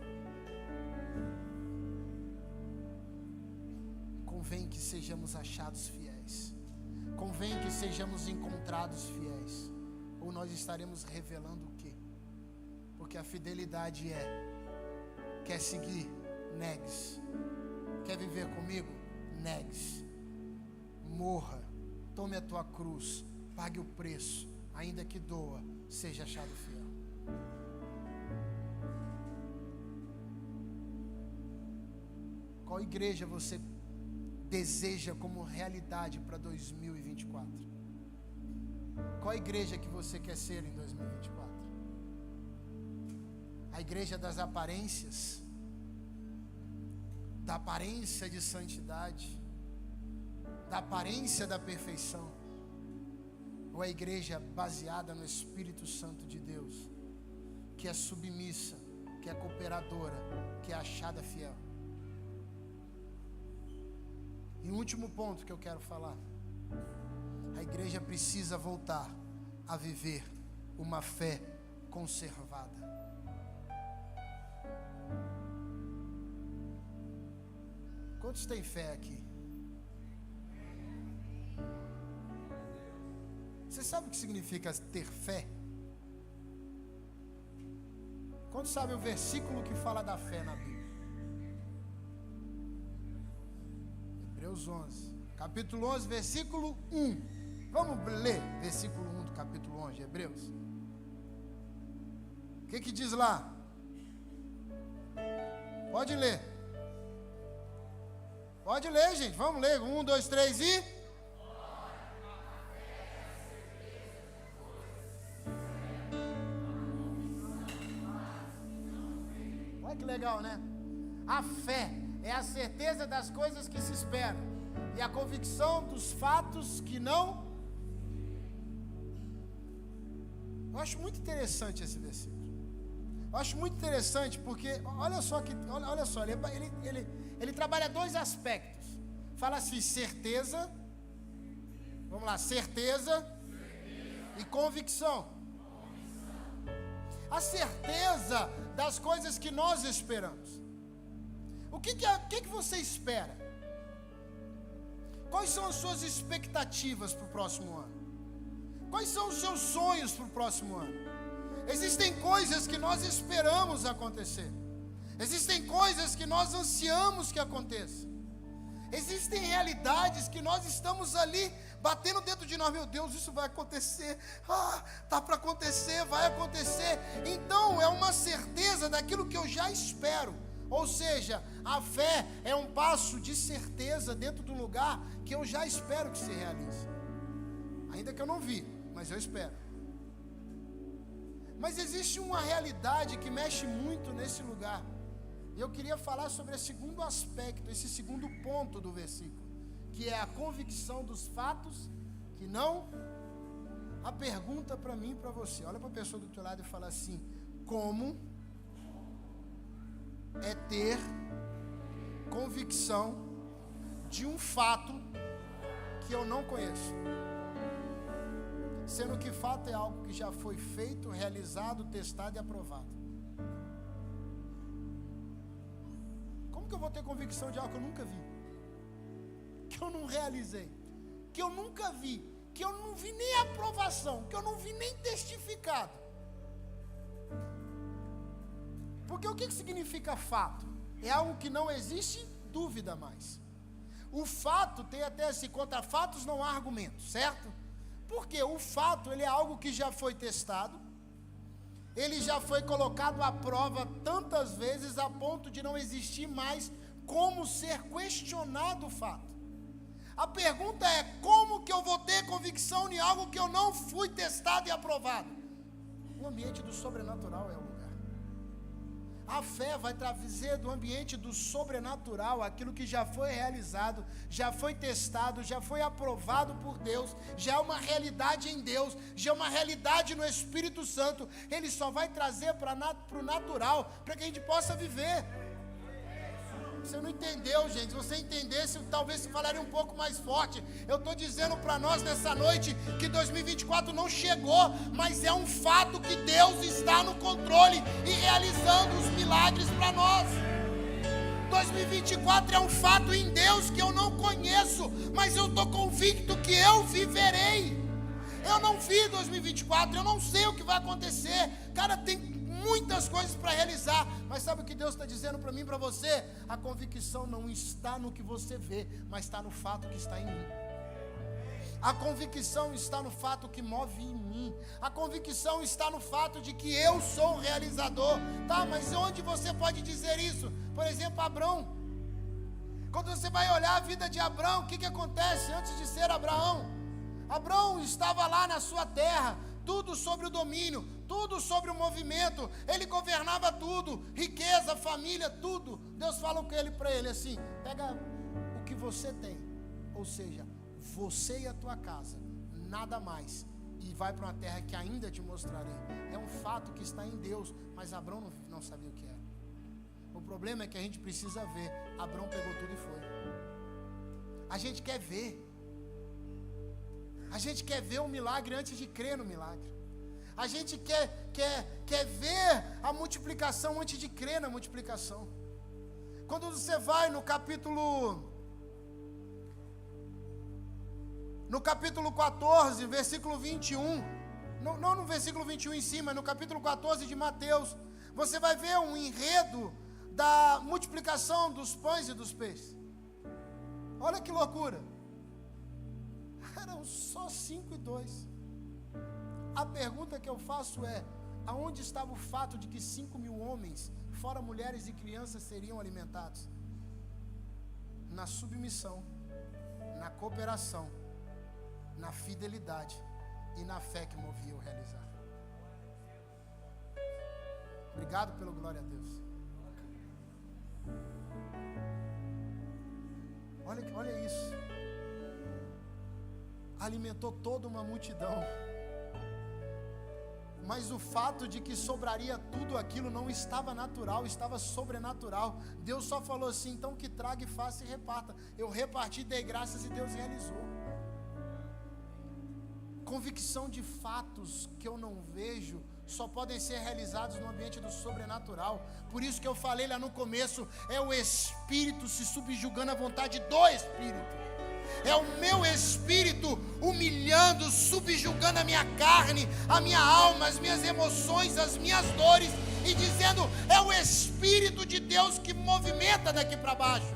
Convém que sejamos achados fiéis. Convém que sejamos encontrados fiéis. Ou nós estaremos revelando o quê? Porque a fidelidade quer seguir? Negue-se. Quer viver comigo? Negue-se. Morra. Tome a tua cruz. Pague o preço. Ainda que doa, seja achado fiel. Qual igreja você deseja como realidade para 2024? Qual igreja que você quer ser em 2024? A igreja das aparências? Da aparência de santidade? Da aparência da perfeição? Ou a igreja baseada no Espírito Santo de Deus, que é submissa, que é cooperadora, que é achada fiel? E o último ponto que eu quero falar: a igreja precisa voltar a viver uma fé conservada. Quantos têm fé aqui? Você sabe o que significa ter fé? Quantos sabem o versículo que fala da fé na Bíblia? Hebreus 11, capítulo 11, versículo 1. Vamos ler versículo 1 do capítulo 11 de Hebreus. O que diz lá? Pode ler. Pode ler, gente. Vamos ler. 1, 2, 3 e... Olha que legal, né? A fé é a certeza das coisas que se esperam e a convicção dos fatos que não. Eu acho muito interessante esse versículo. Eu acho muito interessante porque olha só, ele trabalha dois aspectos. Fala assim: certeza. Vamos lá, certeza e convicção. A certeza das coisas que nós esperamos. O que você espera? Quais são as suas expectativas para o próximo ano? Quais são os seus sonhos para o próximo ano? Existem coisas que nós esperamos acontecer. Existem coisas que nós ansiamos que aconteça. Existem realidades que nós estamos ali batendo dentro de nós. Meu Deus, isso vai acontecer. Tá para acontecer, vai acontecer. Então é uma certeza daquilo que eu já espero. Ou seja, a fé é um passo de certeza dentro do lugar que eu já espero que se realize. Ainda que eu não vi, mas eu espero. Mas existe uma realidade que mexe muito nesse lugar. E eu queria falar sobre esse segundo aspecto, esse segundo ponto do versículo, que é a convicção dos fatos que não. A pergunta para mim e para você: olha para a pessoa do teu lado e fala assim: como é ter convicção de um fato que eu não conheço? Sendo que fato é algo que já foi feito, realizado, testado e aprovado. Como que eu vou ter convicção de algo que eu nunca vi? Que eu não realizei? Que eu nunca vi? Que eu não vi nem aprovação? Que eu não vi nem testificado? Porque o que significa fato? É algo que não existe dúvida mais. O fato tem até assim: contra fatos não há argumento, certo? Porque o fato, ele é algo que já foi testado, ele já foi colocado à prova tantas vezes a ponto de não existir mais como ser questionado o fato. A pergunta é: como que eu vou ter convicção em algo que eu não fui testado e aprovado? O ambiente do sobrenatural é o lugar. A fé vai trazer do ambiente do sobrenatural aquilo que já foi realizado, já foi testado, já foi aprovado por Deus, já é uma realidade em Deus, já é uma realidade no Espírito Santo. Ele só vai trazer para o natural, para que a gente possa viver. Você não entendeu, gente. Se você entendesse, talvez você falaria um pouco mais forte. Eu estou dizendo para nós nessa noite que 2024 não chegou, mas é um fato que Deus está no controle e realizando os milagres para nós. 2024 é um fato em Deus que eu não conheço, mas eu estou convicto que eu viverei. Eu não vi 2024, eu não sei o que vai acontecer. Cara, tem muitas coisas para realizar, mas sabe o que Deus está dizendo para mim e para você? A convicção não está no que você vê, mas está no fato que está em mim. A convicção está no fato que move em mim. A convicção está no fato de que eu sou o realizador. Tá, mas onde você pode dizer isso? Por exemplo, Abrão. Quando você vai olhar a vida de Abrão, o que acontece antes de ser Abraão? Abrão estava lá na sua terra, tudo sobre o domínio, tudo sobre o movimento, ele governava tudo, riqueza, família, tudo. Deus fala com ele, para ele assim: pega o que você tem, ou seja, você e a tua casa, nada mais, e vai para uma terra que ainda te mostrarei. É um fato que está em Deus, mas Abrão não sabia o que era. O problema é que a gente precisa ver. Abrão pegou tudo e foi. A gente quer ver. A gente quer ver o milagre antes de crer no milagre. A gente quer ver a multiplicação antes de crer na multiplicação. Quando você vai no capítulo 14, versículo 21, não no versículo 21 em cima, no capítulo 14 de Mateus, você vai ver um enredo da multiplicação dos pães e dos peixes. Olha que loucura. Eram só 5 e 2. A pergunta que eu faço é: aonde estava o fato de que 5.000 homens, fora mulheres e crianças, seriam alimentados? Na submissão, na cooperação, na fidelidade e na fé que movia o realizar. Obrigado pelo glória a Deus. Olha isso. Alimentou toda uma multidão. Mas o fato de que sobraria tudo aquilo não estava natural, estava sobrenatural. Deus só falou assim: então que traga e faça e reparta. Eu reparti, dei graças e Deus realizou. Convicção de fatos que eu não vejo só podem ser realizados no ambiente do sobrenatural. Por isso que eu falei lá no começo, é o Espírito se subjugando à vontade do Espírito. É o meu espírito humilhando, subjugando a minha carne, a minha alma, as minhas emoções, as minhas dores, e dizendo: é o Espírito de Deus que movimenta daqui para baixo.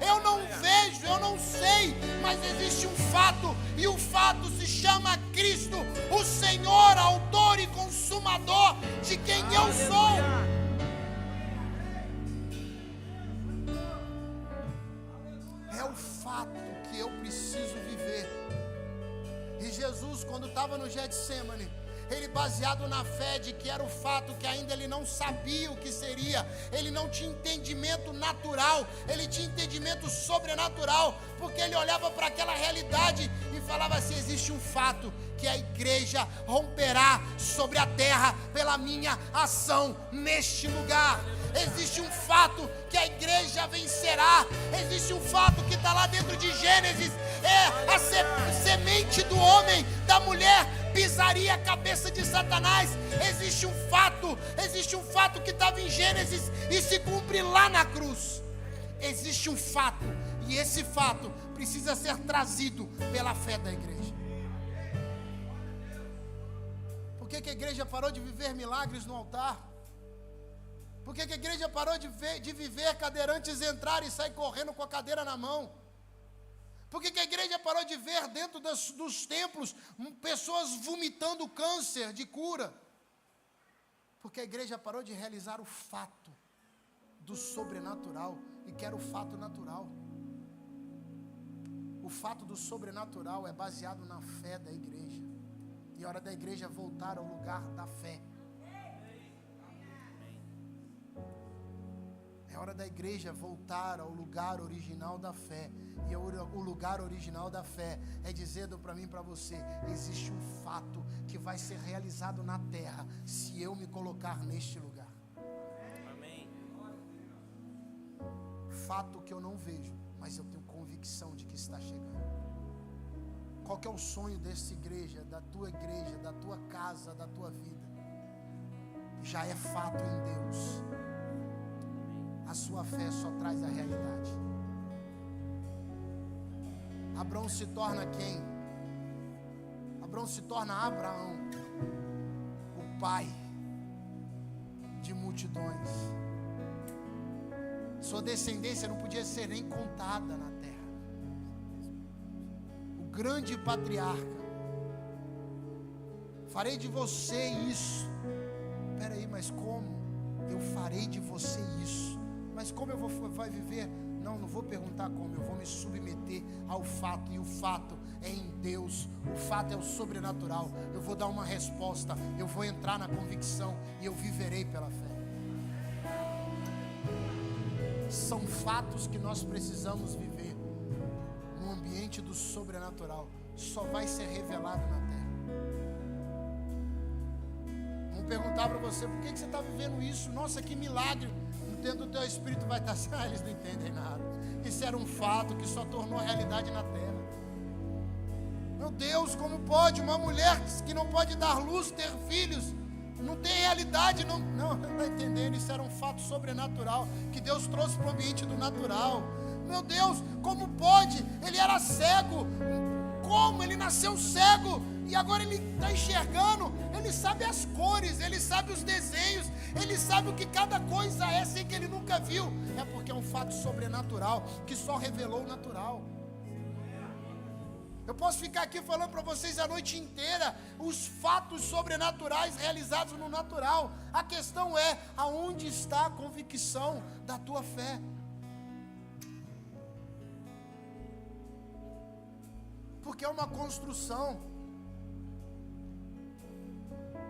Eu não vejo, eu não sei, mas existe um fato, e o fato se chama Cristo, o Senhor, autor e consumador de quem eu sou. É o fato que eu preciso viver. E Jesus, quando estava no Getsemane, ele, baseado na fé de que era o fato que ainda ele não sabia o que seria, ele não tinha entendimento natural, ele tinha entendimento sobrenatural, porque ele olhava para aquela realidade e falava assim: existe um fato que a igreja romperá sobre a terra pela minha ação neste lugar. Existe um fato que a igreja vencerá. Existe um fato que está lá dentro de Gênesis: é a semente do homem, da mulher, pisaria a cabeça de Satanás. Existe um fato que estava em Gênesis e se cumpre lá na cruz. Existe um fato, e esse fato precisa ser trazido pela fé da igreja. Por que a igreja parou de viver milagres no altar? Por que a igreja parou de viver cadeirantes entrar e sair correndo com a cadeira na mão? Por que a igreja parou de ver dentro dos templos pessoas vomitando câncer de cura? Porque a igreja parou de realizar o fato do sobrenatural e quer o fato natural. O fato do sobrenatural é baseado na fé da igreja. E é hora da igreja voltar ao lugar da fé. É hora da igreja voltar ao lugar original da fé. E o lugar original da fé é dizendo para mim e para você: existe um fato que vai ser realizado na terra se eu me colocar neste lugar.
Amém.
Fato que eu não vejo, mas eu tenho convicção de que está chegando. Qual que é o sonho dessa igreja, da tua casa, da tua vida? Já é fato em Deus. A sua fé só traz a realidade. Abraão se torna quem? Abraão se torna Abraão, o pai de multidões. Sua descendência não podia ser nem contada na terra. O grande patriarca. Farei de você isso. Espera aí, mas como? Eu farei de você isso. Mas como vai viver? Não vou perguntar como, eu vou me submeter ao fato, e o fato é em Deus, o fato é o sobrenatural. Eu vou dar uma resposta, eu vou entrar na convicção e eu viverei pela fé. São fatos que nós precisamos viver no ambiente do sobrenatural, só vai ser revelado na terra. Vamos perguntar para você, por que você está vivendo isso? Nossa, que milagre! Dentro do teu espírito vai estar assim, eles não entendem nada. Isso era um fato que só tornou realidade na terra. Meu Deus, como pode uma mulher que não pode dar luz ter filhos? Não tem realidade, não está entendendo. Isso era um fato sobrenatural que Deus trouxe para o ambiente do natural. Meu Deus, como pode? Ele era cego. Como? Ele nasceu cego e agora ele está enxergando. Ele sabe as cores, ele sabe os desenhos, ele sabe o que cada coisa é sem que ele nunca viu. É porque é um fato sobrenatural que só revelou o natural. Eu posso ficar aqui falando para vocês a noite inteira os fatos sobrenaturais realizados no natural. A questão é, aonde está a convicção da tua fé? Porque é uma construção.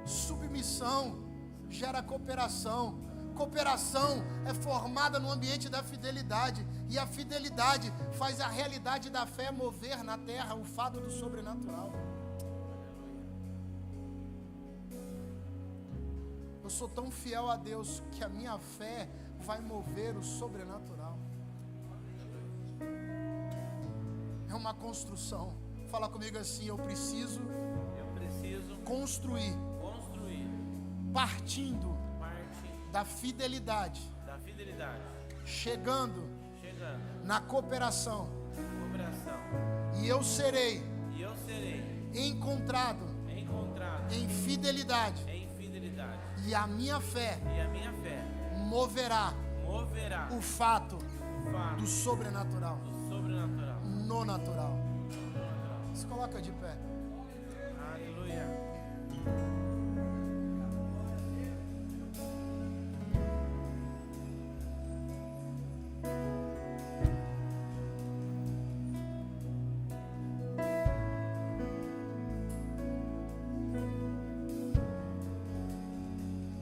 Submissão gera cooperação. Cooperação é formada no ambiente da fidelidade. E a fidelidade faz a realidade da fé mover na terra o fato do sobrenatural. Eu sou tão fiel a Deus que a minha fé vai mover o sobrenatural. É uma construção. Fala comigo assim, eu preciso construir. Partindo da fidelidade, chegando na cooperação, e eu serei encontrado em fidelidade, e a minha fé moverá o fato do sobrenatural no natural. Se coloca de pé.
Aleluia.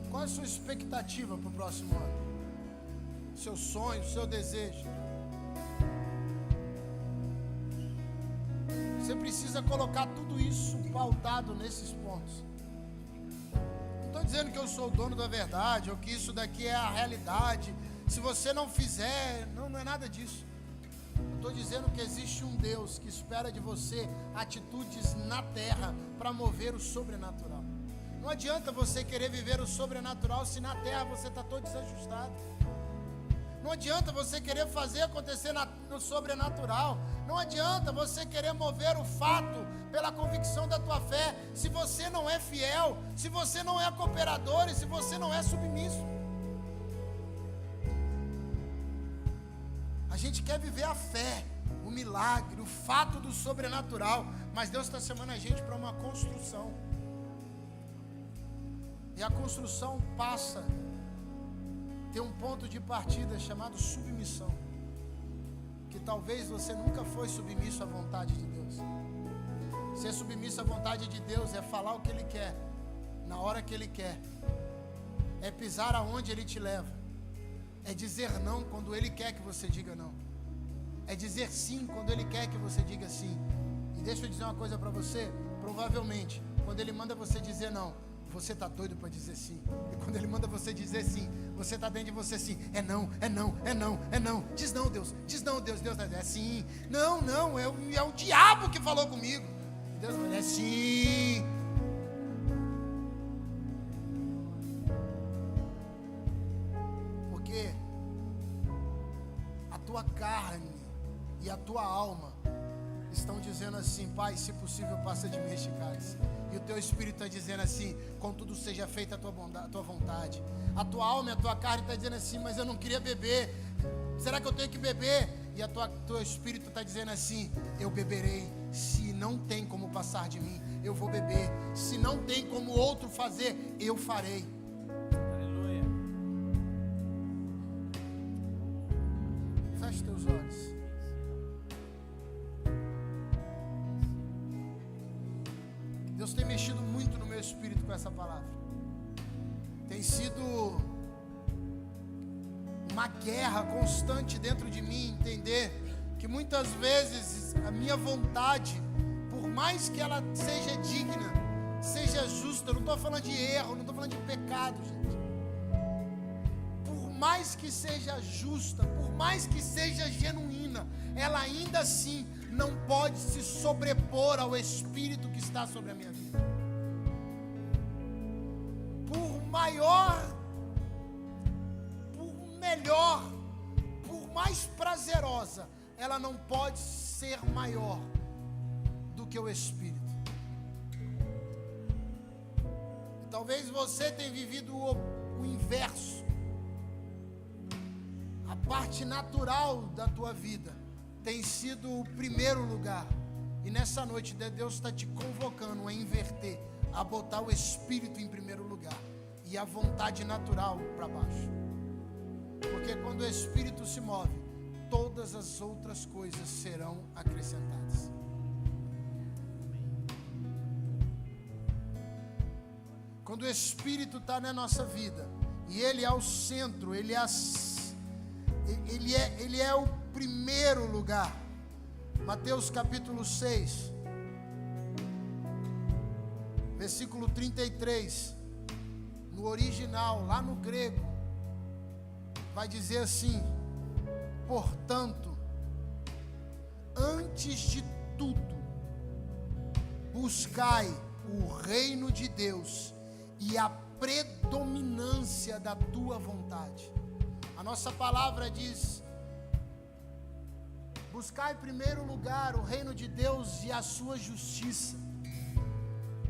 Qual é a sua expectativa para o próximo ano? Seu sonho, seu desejo? Você precisa colocar tudo isso pautado nesses pontos. Não estou dizendo que eu sou o dono da verdade, ou que isso daqui é a realidade. Se você não fizer, não é nada disso. Eu estou dizendo que existe um Deus que espera de você atitudes na terra para mover o sobrenatural. Não adianta você querer viver o sobrenatural se na terra você está todo desajustado. Não adianta você querer fazer acontecer no sobrenatural. Não adianta você querer mover o fato pela convicção da tua fé, se você não é fiel, se você não é cooperador e se você não é submisso. A gente quer viver a fé, o milagre, o fato do sobrenatural, mas Deus está chamando a gente para uma construção. E a construção passa, tem um ponto de partida chamado submissão. Que talvez você nunca foi submisso à vontade de Deus. Ser submisso à vontade de Deus é falar o que Ele quer, na hora que Ele quer. É pisar aonde Ele te leva. É dizer não quando Ele quer que você diga não. É dizer sim quando Ele quer que você diga sim. E deixa eu dizer uma coisa para você, provavelmente, quando Ele manda você dizer não, você está doido para dizer sim. E quando Ele manda você dizer sim, você está dentro de você assim, é não, é não, é não, é não. Diz não, Deus, diz não, Deus, Deus, é sim. Não, não, é o diabo que falou comigo. Deus vai dizer sim. Porque a tua carne e a tua alma estão dizendo assim, Pai, se possível passa de mim este cálice. E o teu espírito está dizendo assim, contudo seja feita a tua vontade. A tua alma e a tua carne está dizendo assim, mas eu não queria beber. Será que eu tenho que beber? E teu espírito está dizendo assim, eu beberei. Se não tem como passar de mim, eu vou beber. Se não tem como outro fazer, eu farei.
Aleluia.
Feche teus olhos. Deus tem mexido muito no meu espírito com essa palavra. Tem sido uma guerra constante dentro de mim, entender que muitas vezes a minha vontade, por mais que ela seja digna, seja justa, eu não estou falando de erro, não estou falando de pecado, gente. Por mais que seja justa, por mais que seja genuína, ela ainda assim não pode se sobrepor ao Espírito que está sobre a minha vida. Por maior, por melhor, por mais prazerosa, ela não pode ser maior do que o Espírito. E talvez você tenha vivido o inverso. A parte natural da tua vida tem sido o primeiro lugar. E nessa noite Deus está te convocando a inverter, a botar o Espírito em primeiro lugar e a vontade natural para baixo. Porque quando o Espírito se move, todas as outras coisas serão acrescentadas. Quando o Espírito está na nossa vida e Ele é o centro, Ele é o primeiro lugar. Mateus capítulo 6, versículo 33, no original, lá no grego, vai dizer assim: portanto, antes de tudo, buscai o reino de Deus e a predominância da tua vontade. A nossa palavra diz: buscar em primeiro lugar o reino de Deus e a sua justiça.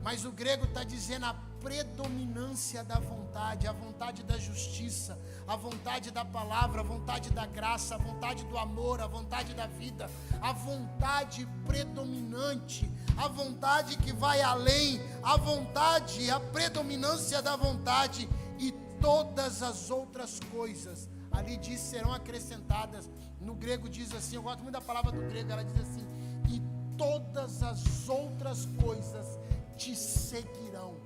Mas o grego está dizendo a predominância da vontade, a vontade da justiça, a vontade da palavra, a vontade da graça, a vontade do amor, a vontade da vida, a vontade predominante, a vontade que vai além, a vontade, a predominância da vontade, e todas as outras coisas, ali diz, serão acrescentadas. No grego diz assim, eu gosto muito da palavra do grego, ela diz assim: e todas as outras coisas te seguirão.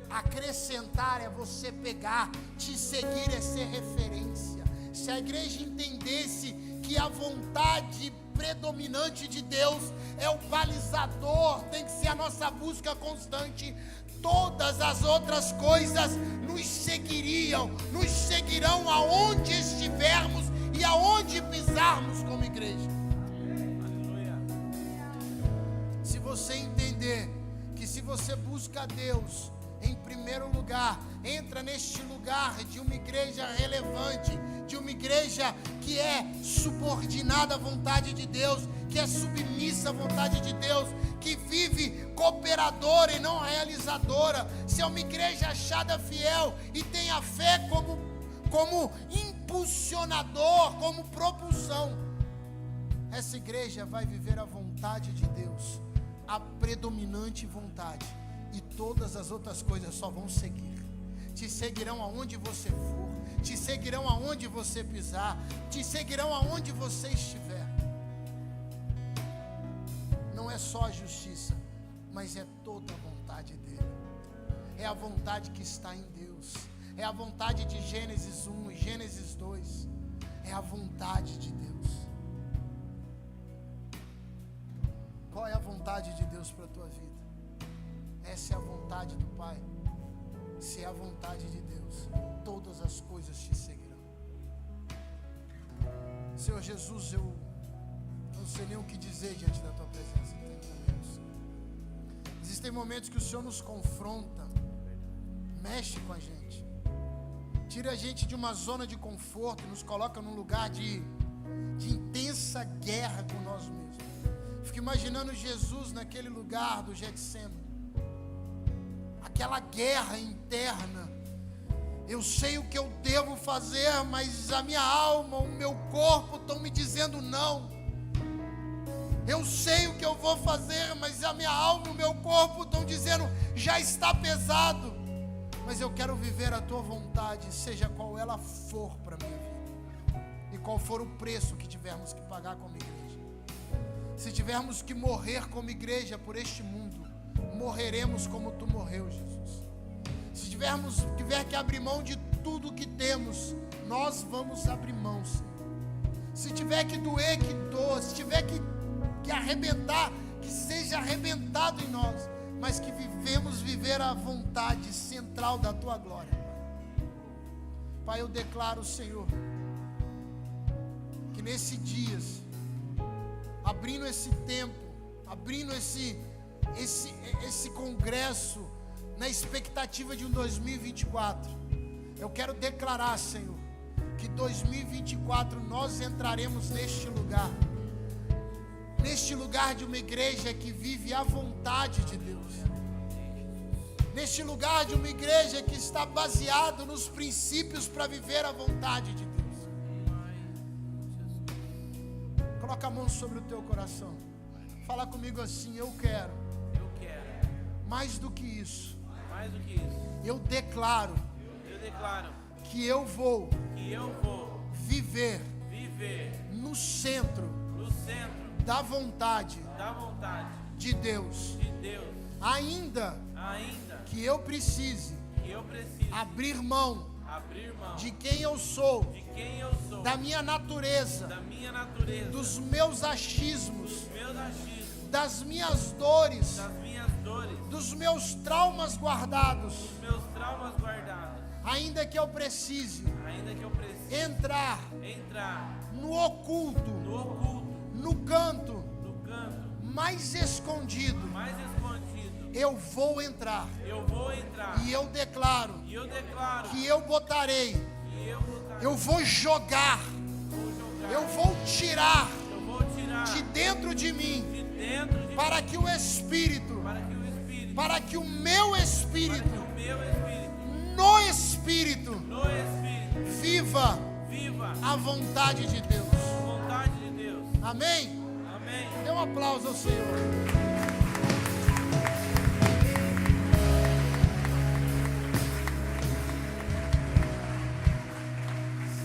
Acrescentar é você pegar, te seguir é ser referência. Se a igreja entendesse que a vontade predominante de Deus é o balizador, tem que ser a nossa busca constante, todas as outras coisas nos seguirão aonde estivermos e aonde pisarmos como igreja.
Aleluia.
Se você entender que se você busca Deus em primeiro lugar, entra neste lugar de uma igreja relevante, de uma igreja que é subordinada à vontade de Deus, que é submissa à vontade de Deus, que vive cooperadora e não realizadora. Se é uma igreja achada fiel e tem a fé como impulsionador, como propulsão, essa igreja vai viver a vontade de Deus, a predominante vontade, e todas as outras coisas só vão seguir. Te seguirão aonde você for, te seguirão aonde você pisar, te seguirão aonde você estiver. Não é só a justiça, mas é toda a vontade dele. É a vontade que está em Deus. É a vontade de Gênesis 1 e Gênesis 2. É a vontade de Deus. Qual é a vontade de Deus para a tua vida? Essa é a vontade do Pai. Se é a vontade de Deus, todas as coisas te seguirão. Senhor Jesus, eu não sei nem o que dizer diante da tua presença. Existem momentos que o Senhor nos confronta, mexe com a gente, tira a gente de uma zona de conforto e nos coloca num lugar de intensa guerra com nós mesmos. Fico imaginando Jesus naquele lugar do Getsêmani, aquela guerra interna. Eu sei o que eu devo fazer, mas a minha alma, o meu corpo estão me dizendo não. Eu sei o que eu vou fazer, mas a minha alma e o meu corpo estão dizendo, já está pesado. Mas eu quero viver a tua vontade, seja qual ela for para a minha vida. E qual for o preço que tivermos que pagar como igreja. Se tivermos que morrer como igreja por este mundo, morreremos como tu morreu, Jesus. Se tiver que abrir mão de tudo que temos, nós vamos abrir mão, Senhor. Se tiver que doer, que doa. Se tiver que arrebentar, que seja arrebentado em nós, mas que vivemos viver a vontade central da tua glória. Pai, eu declaro, Senhor, que nesse dias, abrindo esse tempo, abrindo esse congresso, na expectativa de um 2024, eu quero declarar, Senhor, que 2024 nós entraremos neste lugar de uma igreja que vive a vontade de Deus, neste lugar de uma igreja que está baseado nos princípios para viver a vontade de Deus. Coloca a mão sobre o teu coração, fala comigo assim: eu quero mais do que isso, eu declaro que eu vou viver no centro da vontade de Deus. Ainda que eu precise abrir mão de quem eu sou, da minha natureza, dos meus achismos, das minhas dores, dos meus traumas guardados. Ainda que eu precise entrar no oculto, no canto mais escondido, eu vou entrar. E eu declaro que eu botarei, eu vou jogar, eu vou tirar de dentro de mim, para que o Espírito, para que o meu Espírito, no Espírito, viva a vontade de Deus. Amém? Dê um aplauso ao Senhor.